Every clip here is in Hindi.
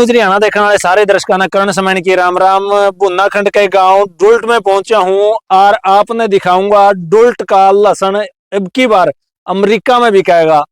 न्यूज हरियाणा देखने वाले सारे दर्शकों ने करण समैन की राम राम। बुन्नाखंड के गांव डुल्ट में पहुंचा हूं और आपने दिखाऊंगा डुल्ट का लहसुन अब की बार अमेरिका में बिकाएगा।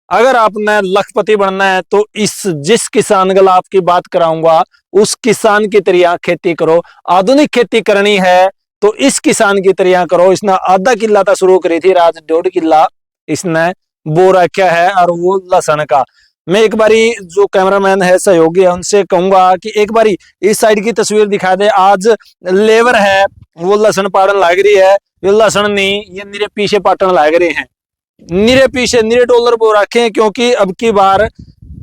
अगर आपने लखपति बनना है तो जिस किसान गल आपकी बात कराऊंगा उस किसान की तरह खेती करो। आधुनिक खेती करनी है तो इस किसान की तरह करो। इसने आधा किला था शुरू करी थी, आज 1.5 किला इसने बो रखा है और वो लहसुन का। मैं एक बारी जो कैमरामैन है सहयोगी है उनसे कहूंगा कि एक बारी इस साइड की तस्वीर दिखा दे। आज लेबर है वो लहसुन पाड़न लग रही है, ये लहसुन नहीं ये निरे पीछे पाटन लग रहे हैं, निरे पीछे निरे डॉलर बो रखे हैं, क्योंकि अब की बार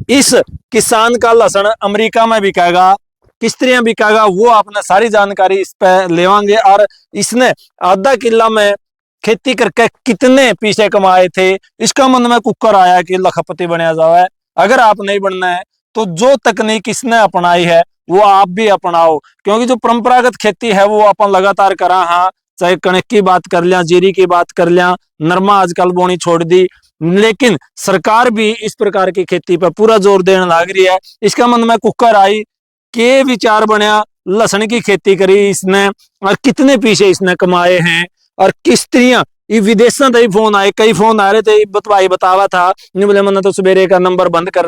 इस किसान का लहसुन अमेरिका में बिकाएगा। किस तरह बिकाएगा वो आपने सारी जानकारी इस पे लेवांगे। और इसने आधा किला में खेती करके कितने पैसे कमाए थे, इसका मन में कुकर आया कि लखपति बनया जाए। अगर आप नहीं बनना है तो जो तकनीक इसने अपनाई है वो आप भी अपनाओ, क्योंकि जो परंपरागत खेती है वो अपन लगातार करा। हाँ, चाहे कणक की बात कर लिया, जीरी की बात कर लिया, नरमा आजकल बोनी छोड़ दी, लेकिन सरकार भी इस प्रकार की खेती पर पूरा जोर देने लग रही है। इसका मन में कुकर आई के विचार बनया, लहसुन की खेती करी इसने और कितने पीछे इसने कमाए हैं। और किस तरह ये विदेशों से फोन आए, कई फोन आ रहे थे, बतावा था नहीं बोले मैंने तो सवेरे का नंबर बंद कर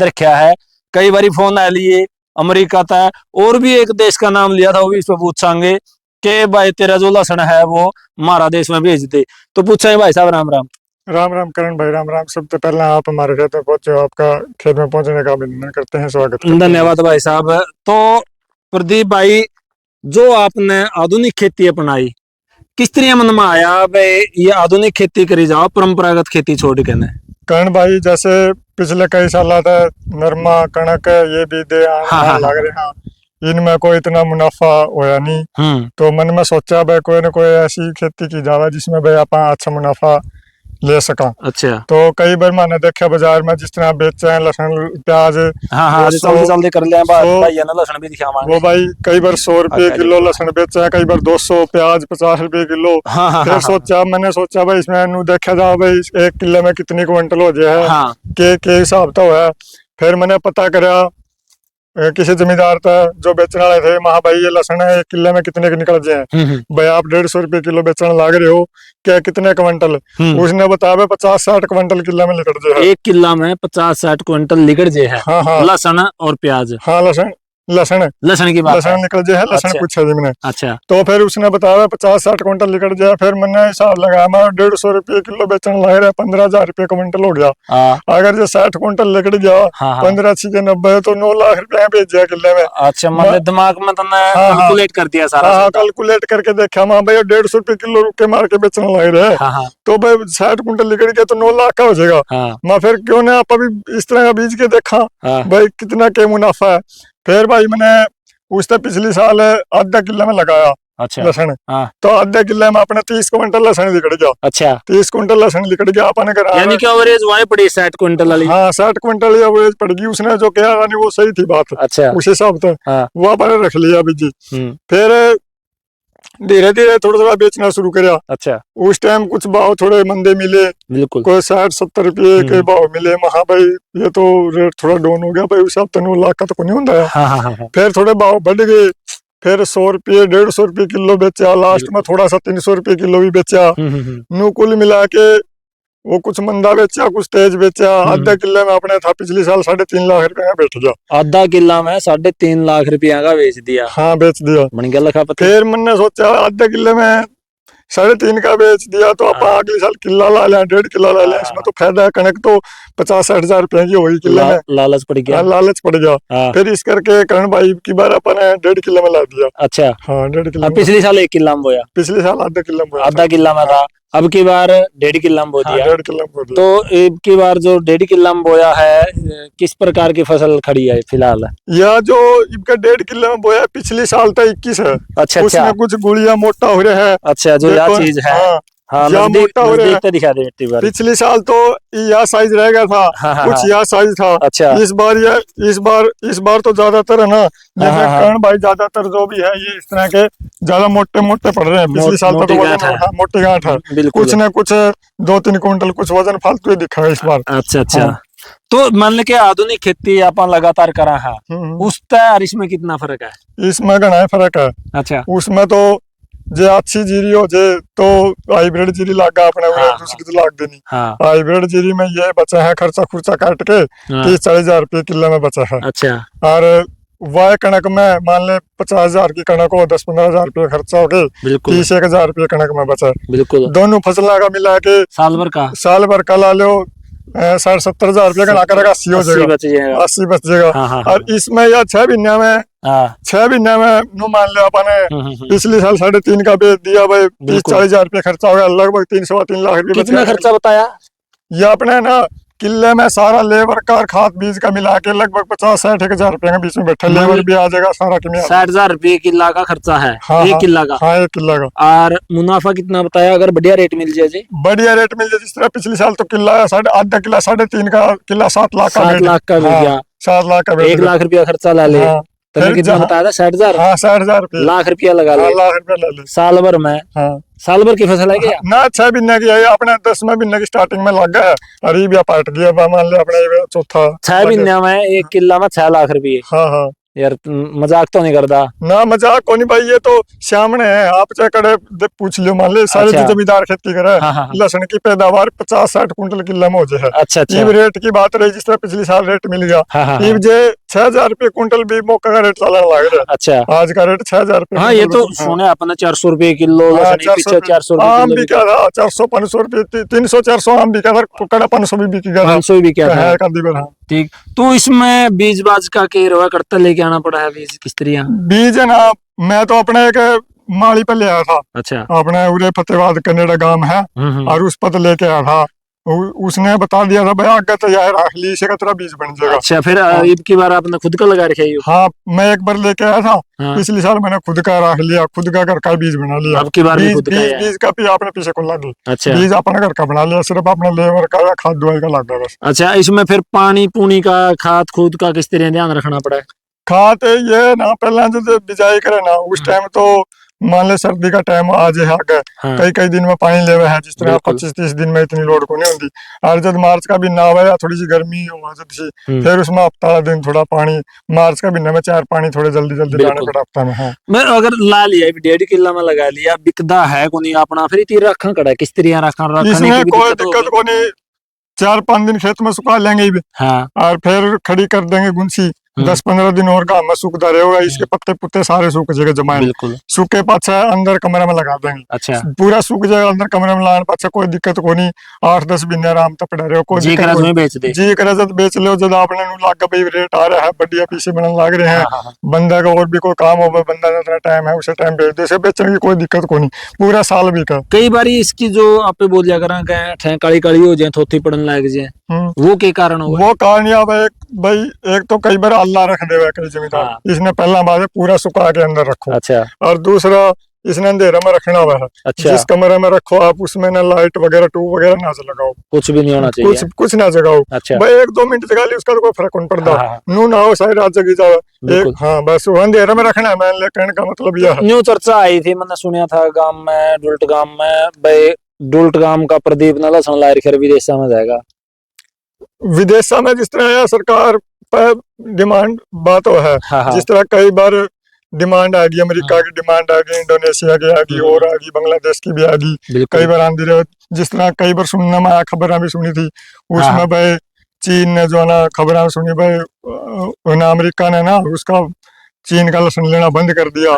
रखा है। कई बारी फोन आ लिए अमेरिका था, और भी एक देश का नाम लिया था, वो भी इस पर पूछांगे कि भाई तेरा जो लहसुन है वो हमारा देश में भेज दे। तो पूछे भाई साहब राम राम। राम राम करण भाई, राम राम। सबसे पहले आप हमारे खेत में पहुंचे, आपका खेत में पहुंचने का अभिनंदन करते हैं, स्वागत करते हैं। धन्यवाद भाई साहब। तो प्रदीप भाई, जो आपने आधुनिक खेती अपनाई, किस तरह मन में आया भाई ये आधुनिक खेती करी जाओ परंपरागत खेती छोड़ के? न करण भाई, जैसे पिछले कई साल था नरमा कणक ये भी दे हाँ, लग रहे हैं, इनमें कोई इतना मुनाफा होया नहीं। तो मन में सोचा भाई कोई ना कोई ऐसी खेती की जावा जिसमें भाई आप अच्छा मुनाफा ले सका। अच्छा। तो कई बार मैंने देखा बाजार में जिस तरह बेचे हैं लहसुन प्याज, हाँ, जल्दी कर लिया भाई ना, लहसुन भी दिखावांगे। वो भाई कई बार 100 रुपए किलो लहसुन बेचा है, कई बार 200, प्याज 50 रुपए किलो। फिर मैंने सोचा भाई इसमें देखा जाए भाई 1 किले में कितनी क्विंटल हो जाए के हिसाब तो है। फिर मैंने पता करा किसी जमींदार था जो बेचने वाले थे, महा भाई ये लहसुन है 1 किले में कितने के निकल जाए भाई, आप 150 रुपए किलो बेचने लग रहे हो, क्या कितने क्विंटल? उसने बताया 50-60 क्विंटल किला में निकल जाए। 1 किला में 50-60 क्विंटल निकल जाए है। हाँ, लहसुन और प्याज। हाँ, लहसुन की बात, लहसुन निकल जाए, लहसुन पूछा जी मैंने। अच्छा। तो फिर उसने बताया 50-60 क्विंटल निकल जाए। फिर मैंने हिसाब लगाया, मैं 150 रुपए किलो बेचने लग रहा है, 15,000 रुपए क्विंटल हो गया। अगर जो 60 क्विंटल निकल गया 15×6=90 तो 9 लाख रुपया बेच दिया किले में। अच्छा, मतलब दिमाग में तुमने कैलकुलेट कर दिया सारा? हाँ, कैलकुलेट करके देखा मैं भाई 150 रुपए किलो के मार के बेचने लग रहे हैं, तो भाई 60 क्विंटल निकल गया तो 9 लाख का हो जाएगा। मैं फिर क्यों ना आप अभी इस तरह का बीज के देखा भाई कितना के मुनाफा है। फिर भाई मैंने उसने पिछले साल आधा किला में लगाया। अच्छा। लहसुन। तो आधे किले में अपने 30 क्विंटल लहसुन निकल गया। अच्छा। 30 क्विंटल लहसुन निकल गया अपने घर, यानी कि एवरेज वही पड़ी 60 क्विंटल वाली। हाँ, 60 क्विंटल एवरेज पड़गी। उसने जो कहा वो सही थी बात। अच्छा। उस हिसाब से वो अपने रख लिया बीजी। फिर धीरे धीरे थोड़ा बेचना शुरू किया। अच्छा। उस टाइम कुछ भाव थोड़े मंदे मिले, बिल्कुल कोई 60-70 रुपये के भाव मिले। महा भाई ये तो रेट थोड़ा डाउन हो गया भाई, उस 9 लाख का तो नहीं होता है। फिर थोड़े भाव बढ़ गए, फिर 100 रुपये 150 रुपये किलो बेचा, लास्ट में थोड़ा सा 300 रुपये किलो भी बेचा। नू कुल मिला के वो कुछ मंदा बेचा, कुछ तेज बेचा। आधा किले में अपने था पिछले साल 3.5 लाख रुपए का बेच गया। आधा किला में 3.5 लाख रुपया का बेच दिया। हाँ, बेच दिया, बन गया लखपति। फिर मैंने सोचा आधा किले में 3.5 का बेच दिया तो आप अगले साल किला ला लिया, 1.5 किला ला लिया, इसमें तो फायदा है। कणक तो 50-60 हजार रुपए की होगी किले में। लालच पड़ गया। लालच पड़ गया। फिर इस करके करण भाई की बार अपन 1.5 किले में ला दिया। अच्छा। हाँ, 1.5 किला। पिछले साल 1 किला में बोया? पिछले साल आधा किला में बोया। आधा किला में था, अब की बार 1.5 किला में बो दिया। 1.5 किला में बो दिया। तो अब की बार जो 1.5 किला में बोया है, किस प्रकार की फसल खड़ी है फिलहाल? या जो इनका 1.5 किला में बोया पिछले साल था 21 है। अच्छा। उसमें कुछ गुड़िया मोटा हो रहा है। अच्छा, जो यह चीज है। हाँ, मोटा हो रहा है। दिखा दे। पिछले साल तो यह साइज रह गया था। कुछ यह साइज था। अच्छा। इस बार तो ज्यादातर है ना, जैसे करण भाई ज्यादातर जो भी है ये इस तरह के ज्यादा मोटे मोटे पड़ रहे हैं। पिछले साल तो मोटी गांठ है, कुछ न कुछ 2-3 क्विंटल कुछ वजन फालतू ही दिखा है इस बार। अच्छा। तो मान ले के आधुनिक खेती अपन लगातार करा है, उस और इसमें कितना फर्क है? इसमें घना फर्क है। अच्छा, उसमें तो जे अच्छी जीरी हो जे तो हाइब्रिड जीरी लागा अपने दूसरी तो लाग देनी। हाइब्रिड जीरी में ये बचा है खर्चा खुर्चा काट के 30-40 रुपये किलो में बचा है। अच्छा, और वह कणक में मान ले 50,000 की कणक हो 10-15,000 रुपये खर्चा हो गए, 30-1,000 रुपये कणक में बचा। बिल्कुल, दोनों फसलों का मिला के साल भर का ला लो 60-70,000 रुपये का नाकर 80 हो जाएगा, 80 बच जाएगा। और इसमें या 6 महीने में 6 महीने में नो मान लो अपने पिछले साल 3.5 का बेच दिया भाई, 30-40,000 रुपये खर्चा हो गया, लगभग 3-3 लाख रुपये। कितना खर्चा बताया? ये अपने ना किले में सारा लेबर का और खाद बीज का मिला के लगभग 50-60,000 रुपए के बीच में बैठा, लेबर भी आ जाएगा सारा। 60,000 रुपये किला का खर्चा है। एक किला का। हाँ, 1 किला का। और मुनाफा कितना बताया अगर बढ़िया रेट मिल जाए जी? बढ़िया रेट मिल जाए, जिस तरह पिछले साल तो किला आधा किला 3.5 का किला 7 लाख का 7 लाख का मिल गया। 7 लाख का 1 लाख रुपया खर्चा ला ले। तुमने कितना बताया था? 60,000? हाँ, 60,000 रुपये। लाख रुपया लगा ले। लाख रुपया ले ले साल भर में। साल भर की फसल है क्या? ना 6 महीने की है अपने, 10वें महीने की स्टार्टिंग में लग गया। अरे भी पाट गया मान ले अपने चौथा 6 महीने में 1 किला में 6 लाख रुपये। हाँ यार मजाक तो नहीं करता ना? मजाक को नहीं भाई, ये तो सामने है। आप चाहे पूछ लो, मान ले सारे जो जमींदार खेती करे लहसुन की पैदावार 50-60 कुंटल किला में हो जाए। अच्छा, रेट की बात रही, जिस तरह पिछले साल रेट मिल गया, जे 6,000 रुपये कुंटल भी मौका का रेट चलने लग रहा है। अच्छा, आज का रेट 6,000 रुपये। हाँ, ये तो सुने अपने 400 रुपये किलो। 400 आम भी क्या था, 400-500 रुपये, 300-400 आम भी क्या था, 500 भी बिकी गया, 500 भी क्या था। ठीक, तो इसमें बीज बाज का केरवा करता लेके आना पड़ा है? बीज किस तरह? बीज है ना, मैं तो अपने एक माली पे ले आया था। अच्छा, अपने उरे फतेहाबाद कनेडा गांव है, और उस पर लेके आया था। उसने बता दिया था भाई आगे तो यार राख ली, इसे का तेरा बीज बन जाएगा। अच्छा, फिर अब की बार आपने खुद का लगा रखा है? हाँ, मैं एक बार लेके आया था। पिछले साल मैंने खुद का राख लिया, खुद का घर का बीज बना लिया। अब की बार बीज का भी आपने पीछे को लगी। अच्छा, बीज अपना घर का बना लिया, सिर्फ अपना लेबर का खाद दवाई का लग गया बस। अच्छा, इसमें फिर पानी पुनी का खाद खुद का किस तरह ध्यान रखना पड़ा है? खाद ये ना पहले जो बिजाई करे ना, उस टाइम तो मान ले सर्दी का टाइम आज है आगे, कई दिन में पानी लेवे है, जिस तरह 25-30 दिन में इतनी लोड को नहीं होती। और जब मार्च का भी ना आवे, थोड़ी सी गर्मी हो जाती, फिर उसमें हफ्ता दिन थोड़ा पानी, मार्च का महीने में 4 पानी थोड़े जल्दी लाने पड़ा हफ्ता में। मैं अगर ला लिया 1.5 किला में लगा लिया, बिकदा है को नहीं अपना, फिर इतनी रखा कड़ा किस तरह रखा? इसमें कोई दिक्कत को नहीं, 4-5 दिन खेत में सुखा लेंगे और फिर खड़ी कर देंगे गुंसी। 10-15 दिन और गांव में सूखता रहेगा, इसके पत्ते पुत्ते सारे सूख जाएगा जमाए। सूखे पाछा अंदर कमरे में लगा देंगे। अच्छा, पूरा सूख जाएगा अंदर कमरे में लाने पाछा, कोई दिक्कत को नहीं। 8-10 महीने आराम तक पड़ा रहे। जी करे बेच लो, जब आपने लाग भाई रेट आ रहा है, बढ़िया पीछे बनने लग रहे हैं, बंदा का और भी कोई काम हो, बंदा इतना टाइम है उसे टाइम बेच दे, बेचने की कोई दिक्कत को नहीं, पूरा साल भी का। कई बार इसकी जो आप बोल जा कर काली काली हो जाए, थोथी पड़ने लग जाए, वो के कारण हो? वो कारण भाई एक तो कई बार अल्लाह रख देगा कई जमींदार। इसने पहला बात पूरा सुखा के अंदर रखो। अच्छा, और दूसरा इसने अंधेरा में रखना हुआ है। अच्छा, जिस कमरे में रखो आप, उसमें ना लाइट वगैरह ट्यूब वगैरह ना लगाओ, कुछ भी नहीं होना चाहिए, कुछ ना जगाओ। अच्छा, भाई 1-2 मिनट जगा ली, उसका तो कोई फर्क नहीं पड़ता। नू ना हो सारी रात जगी जाओ। हाँ, बस अंधेरे में रखना है। मैंने कहने का मतलब यह है। न्यू चर्चा आई थी, मैंने सुना था गाँव में, डुल्ट गाँव में, भाई डुल्ट गाँव का प्रदीप न लसन ला रखा विदेश में जाएगा। विदेशा में जिस तरह सरकार पर डिमांड बात है, जिस तरह कई बार डिमांड आ गई, अमेरिका की डिमांड आ गई, इंडोनेशिया की आ गई, और आ गई, बांग्लादेश की भी आ गई, कई बार आंधी रहे। जिस तरह कई बार सुनने में आया, खबर भी सुनी थी उसमें भाई चीन ने जो ना खबर सुनी भाई ना, अमेरिका ने ना उसका चीन का लहसुन लेना बंद कर दिया।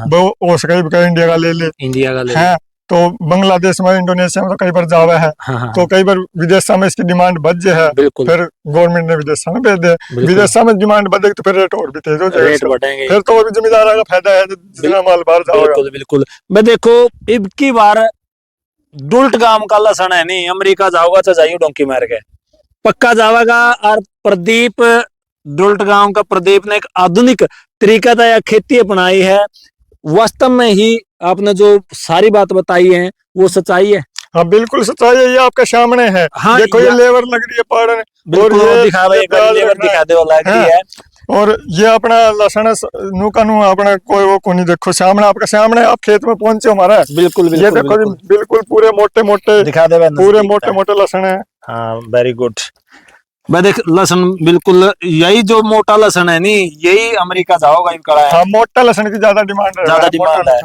वो हो सके इंडिया का ले ले, इंडिया का ले है। तो बांग्लादेश में, इंडोनेशिया में तो कई बार जावा है। तो कई बार विदेशा में इसकी डिमांड बढ़ जाए है, फिर गवर्नमेंट ने विदेशा में भेज दे। विदेशा में डिमांड बढ़ेगी तो फिर रेट और भी तेज हो जाएगा, फिर तो और भी जमींदार का फायदा है, जितना माल बाहर जाएगा। बिल्कुल। मैं देखो अब की बार डुल्ट गांव का लहसुन है नहीं, अमेरिका जाओगा तो जाइए डोंकी मार के पक्का जाएगा। और प्रदीप, डुल्ट गांव का प्रदीप ने एक आधुनिक तरीका या खेती अपनाई है। वास्तव में ही आपने जो सारी बात बताई है वो सच्चाई है। हाँ, बिल्कुल सच्चाई है, ये आपके सामने है। हाँ, देखो ये लेबर लग रही है पहाड़, और ये दिखा लेबर दिखा दे लग रही है। और ये अपना लहसुन नू का नू अपना कोई वो नहीं, देखो सामने, आपके सामने, आप खेत में पहुंचे हमारा। बिल्कुल ये देखो बिल्कुल पूरे मोटे मोटे दिखा दे, पूरे मोटे मोटे लहसुन है। हाँ, वेरी गुड। भाई देख लहसुन बिल्कुल यही जो मोटा लहसुन है नी यही अमेरिका जाओगा इनका है। हाँ, मोटा लहसुन की ज्यादा डिमांड है, ज्यादा डिमांड है।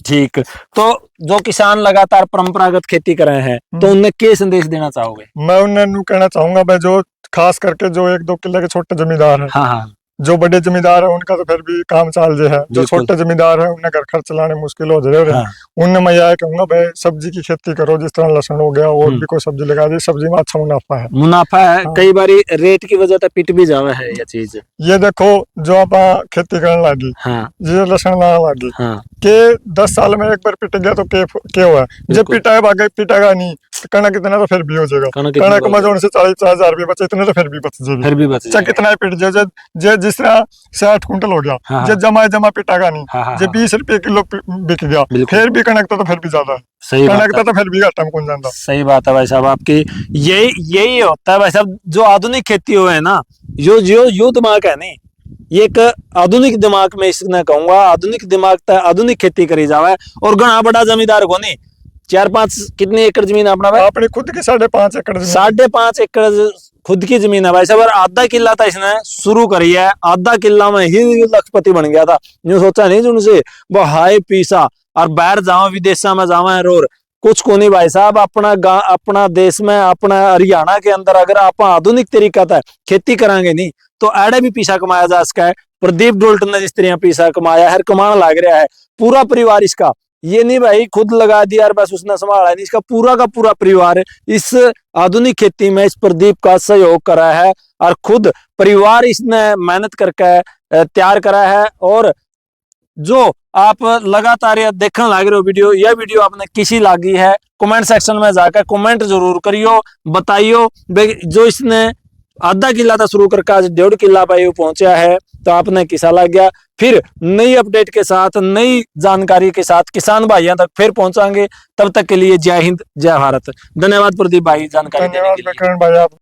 ठीक, तो जो किसान लगातार परंपरागत खेती कर रहे हैं तो उन्हें क्या संदेश देना चाहोगे? मैं उन्हें कहना चाहूंगा भाई, जो खास करके जो 1-2 किले के छोटे जमींदार हैं, हाँ हाँ जो बड़े जमींदार है उनका तो फिर भी काम चाल जे है, जो बिल्कुल। छोटे जमींदार है उन्हें घर खर्च चलाने मुश्किल हो जाए। हाँ। उन्हें मैं यह कहूंगा भाई सब्जी की खेती करो, जिस तरह लहसुन हो गया और भी कोई सब्जी लगा दी, सब्जी में अच्छा मुनाफा है। मुनाफा है। हाँ। कई बारी रेट की वजह से पिट भी जावा है ये चीज। ये देखो जो आप खेती करने लगी, हाँ जो लहसुन लाने लगी हाँ के 10 साल में एक बार पिट गया तो क्या हुआ, जब बिल्कुल। पिटा है बाकी पिटेगा नहीं, तो कणक इतना तो फिर भी हो जाएगा, कणक में जो 40-50 हजार रुपये बचे इतने तो फिर भी बच जाएगी, फिर भी बच चाहे कितना ही पिट जाए। जे जिस तरह 60 कुंटल हो गया, हाँ। जे जमा पिटागा नहीं, हाँ, जे 20 रुपये किलो बिक गया, बिल्कुल। फिर भी कणक तो फिर भी ज्यादा है, सही बात कणक है। तो फिर भी घाटा में कौन जाता। सही बात है भाई साहब आपकी। यही होता है भाई साहब, जो आधुनिक खेती हुए है ना, जो दिमाग है नहीं, ये एक आधुनिक दिमाग में इसने कहूंगा, आधुनिक दिमाग तक आधुनिक खेती करी जावे। और घना बड़ा जमींदार को नहीं, 4-5 कितनी एकड़ जमीन अपना भाई? अपनी खुद की 5.5 एकड़ जमीन। 5.5 एकड़ खुद की जमीन है भाई साहब। और आधा किला था इसने शुरू करी है, आधा किला में ही लखपति बन गया था। यूं सोचा नहीं उनसे वो हाई पीसा और बाहर जाओ विदेशा में जावा है रोर कुछ को नहीं भाई साहब। अपना देश में, अपना हरियाणा के अंदर अगर आप आधुनिक तरीका था खेती करांगे नहीं तो आड़े भी पीसा कमाया जा सका है। प्रदीप डोल्टन ने जिस तरह पीसा कमाया है, कमाना लग रहा है पूरा परिवार इसका। ये नहीं भाई खुद लगा दिया और बस उसने संभाला नहीं, इसका पूरा का पूरा परिवार इस आधुनिक खेती में इस प्रदीप का सहयोग करा है और खुद परिवार इसने मेहनत करके तैयार करा है। और जो आप लगातार ये देखने लग रहे हो वीडियो, यह वीडियो आपने किसी लागी है कमेंट सेक्शन में जाकर कमेंट जरूर करियो, बताइयो। जो इसने आधा किला था शुरू करके आज 1.5 किला पे पहुंचा है तो आपने किसा लग गया। फिर नई अपडेट के साथ, नई जानकारी के साथ किसान भाइयों तक फिर पहुंचाएंगे। तब तक के लिए जय हिंद, जय भारत। धन्यवाद प्रदीप भाई जानकारी देने के लिए। धन्यवाद भाई।